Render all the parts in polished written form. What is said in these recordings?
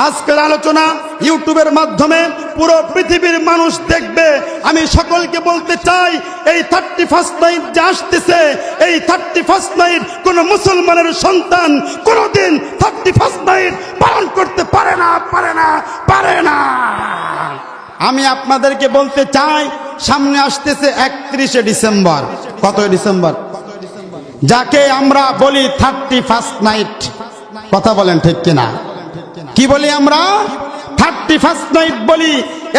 আজকের আলোচনা ইউটিউবের মাধ্যমে পুরো পৃথিবীর মানুষ দেখবে। আমি সকলকে বলতে চাই, এই 31st নাইট যে আসতেছে, এই 31st নাইট কোন মুসলমানের সন্তান কোনদিন 31st নাইট পালন করতে পারে না। আমি আপনাদেরকে বলতে চাই, সামনে আসতেছে 31শে ডিসেম্বর। কত ডিসেম্বর? যাকে আমরা বলি 31st নাইট। কথা বলেন ঠিক কিনা? কি বলি আমরা? 31st নাইট বলি।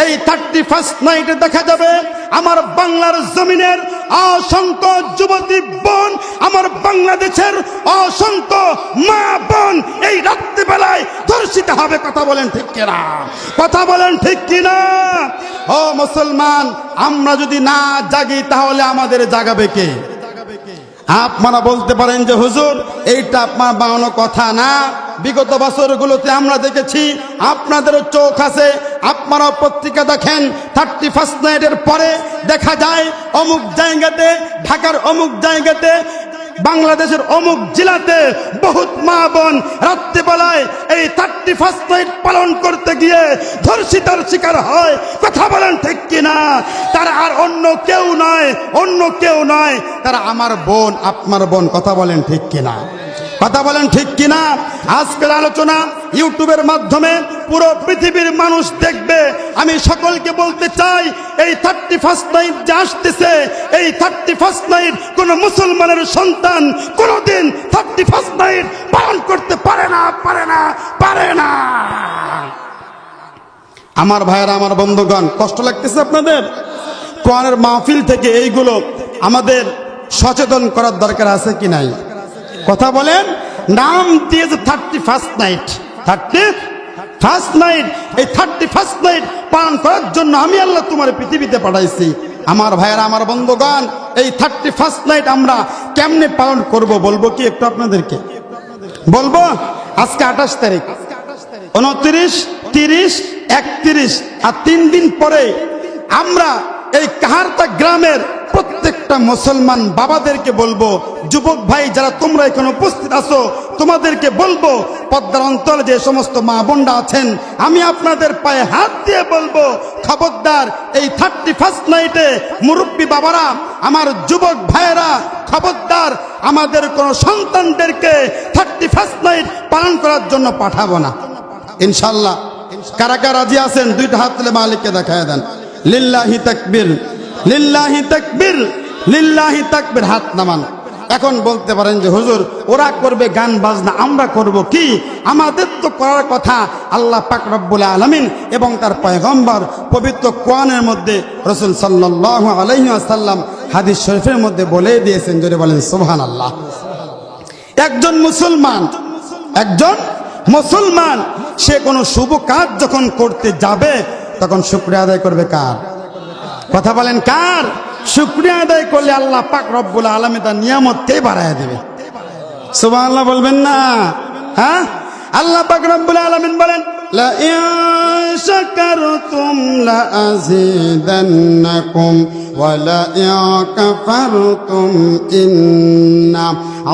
এই 31st নাইটে দেখা যাবে আমার বাংলার জমিনের অসংখ্য যুবতী বোন, আমার বাংলাদেশের অসংখ্য মা বোন এই রাত্রিবেলায় ধর্ষিত হবে। কথা বলেন ঠিক কিনা? কথা বলেন ঠিক কিনা? ও মুসলমান, আমরা যদি না জাগি তাহলে আমাদের জাগাবে কে? আপনারা বলতে পারেন যে হুজুর এইটা আপনার বানানো কথা না। বিগত বছরগুলোতে আমরা দেখেছি, আপনাদেরও চোখ আছে, আপনারা পত্রিকা দেখেন, 31st নাইটের পরে দেখা যায় অমুক জায়গাতে, ঢাকার অমুক জায়গাতে, বাংলাদেশের অমুক জেলাতে বহুত মা বোন রাত্রিবেলায় এই 31st নাইট পালন করতে গিয়ে ধর্ষিতার শিকার হয়। কথা বলেন ঠিক কিনা? তারা আর অন্য কেউ নয়, তারা আমার বোন, আপনার বোন। কথা বলেন ঠিক কিনা? কথা বলেন ঠিক কিনা? আজকের আলোচনা ইউটিউবের মাধ্যমে পুরো পৃথিবীর মানুষ দেখবে। আমি সকলকে বলতে চাই, এই 31st নাইট যে আসতেছে, এই 31st নাইট কোন মুসলমানের সন্তান কোনদিন 31st নাইট পালন করতে পারে না। আমার ভাইয়েরা, আমার বন্ধুগণ, কষ্ট লাগতেছে আপনাদের? কোরআনের মাহফিল থেকে এইগুলো আমাদের সচেতন করার দরকার আছে কি নাই? কথা বলেন। নাম দিয়েছে 31st নাইট। 31st নাইট, এই 31st নাইট পালন করার জন্য আমি আল্লাহ তোমার পৃথিবীতে পাঠাইছি। আমার ভাইয়েরা, আমার বন্ধুগণ, এই 31st নাইট আমরা কেমনে পালন করব বলবো কি একটু আপনাদেরকে? বলবো। আজকে 28 তারিখ, 29, 30, 31 আর 3 দিন পরে আমরা এই কাহারতা গ্রামের প্রত্যেকটা মুসলমান বাবাদেরকে বলবো, যুবক ভাই যারা তোমরা এখানে উপস্থিত আছো, তোমাদেরকে বলবো, পদ্মার অঞ্চলে যে সমস্ত মা বোনরা আছেন, আমি আপনাদের পায়ে হাত দিয়ে বলবো, খবরদার এই 31st নাইটে মুরব্বী বাবারা, আমার যুবক ভাইয়েরা, খবরদার আমাদের কোন সন্তানদেরকে 31st নাইট পালন করার জন্য পাঠাবো না। ইনশাল্লাহ। কারা কারা রাজি আছেন? দুইটা হাত তুলে মালিককে দেখায় দেন। লিল্লাহি তাকবীর, লিল্লাহি তাকবীর, লিল্লাহি তাকবীর। হাত নামান। এখন বলতে পারেন যে হুজুর ওরা করবে গান বাজনা, আমরা করব কি? আমাদের তো করার কথা আল্লাহ পাক রব্বুল আলামিন এবং তার পয়গম্বর পবিত্র কোরআনের মধ্যে রাসূল সাল্লাল্লাহু আলাইহি ওয়াসাল্লাম হাদিস শরীফের মধ্যে বলে দিয়েছেন। জোরে বলেন সুবহানাল্লাহ। একজন মুসলমান সে কোনো শুভ কাজ যখন করতে যাবে তখন শুকরিয়া আদায় করবে কার? কথা বলেন কার? শুকরিয়া আদায় করলে আল্লাহ পাক রব্বুল আলামিন তার নিয়ামতকে বাড়ায় দেবে। সুবহানাল্লাহ বলবেন না? হ্যাঁ, আল্লাহ পাক রব্বুল আলামিন বলেন, লা ইন শাকারতুম লা আযীদান্নাকুম ওয়া লা ইন কাফারতুম ইন্না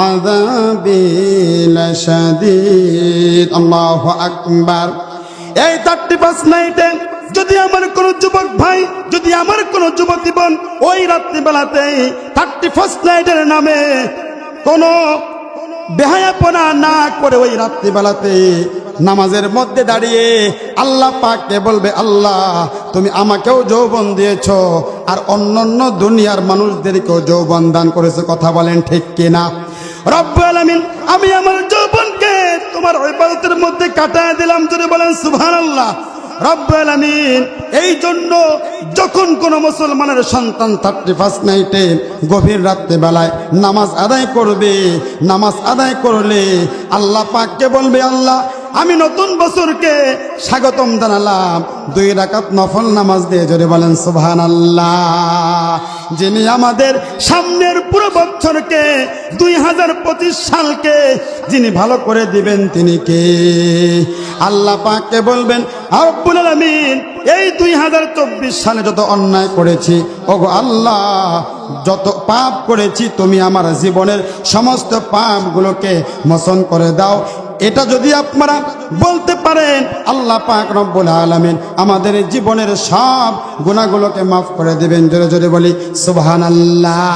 আযাবি লাশাদীদ। আল্লাহু আকবার। এই 31st নাইটে যদি আমার কোন যুবক ভাই, যদি আমার কোন যুবতী বোন ওই রাত্রিবেলাতে 31st নাইটের নামে কোন বেহায়াপনা না করে ওই রাত্রিবেলাতে নামাজের মধ্যে দাঁড়িয়ে আল্লাহ পাককে বলবে, আল্লাহ তুমি আমাকেও যৌবন দিয়েছো আর অন্যান্য দুনিয়ার মানুষদেরকেও যৌবন দান করেছো। কথা বলেন ঠিক কিনা? রব্বুল আলামিন, আমি আমার যৌবনকে তোমার ইবাদতের মধ্যে কাটায় দিলাম। জোরে বলেন সুবহানাল্লাহ। রব্বুল আলামিন এই জন্য যখন কোন মুসলমানের সন্তান 31st নাইটে গভীর রাত্রে বেলায় নামাজ আদায় করবে, নামাজ আদায় করলে আল্লাহ পাককে বলবে, আল্লাহ আমি নতুন বছরকে স্বাগতম জানালাম 2 রাকাত নফল নামাজ দিয়ে। জোরে বলেন সুবহানাল্লাহ। যিনি আমাদের সামনের পুরো বছরকে 2025 সালকে যিনি ভালো করে দিবেন তিনি কে? আল্লাহ পাককে বলবেন, রব্বুল আলামিন এই 2024 সালে যত অন্যায় করেছি, ওগো আল্লাহ যত পাপ করেছি তুমি আমার জীবনের সমস্ত পাপগুলোকে মোচন করে দাও। এটা যদি আপনারা বলতে পারেন, আল্লাহ পাক রব্বুল আলামিন আমাদের জীবনের সব গুনাহগুলোকে মাফ করে দিবেন। জোরে জোরে বলি সুবহানাল্লাহ।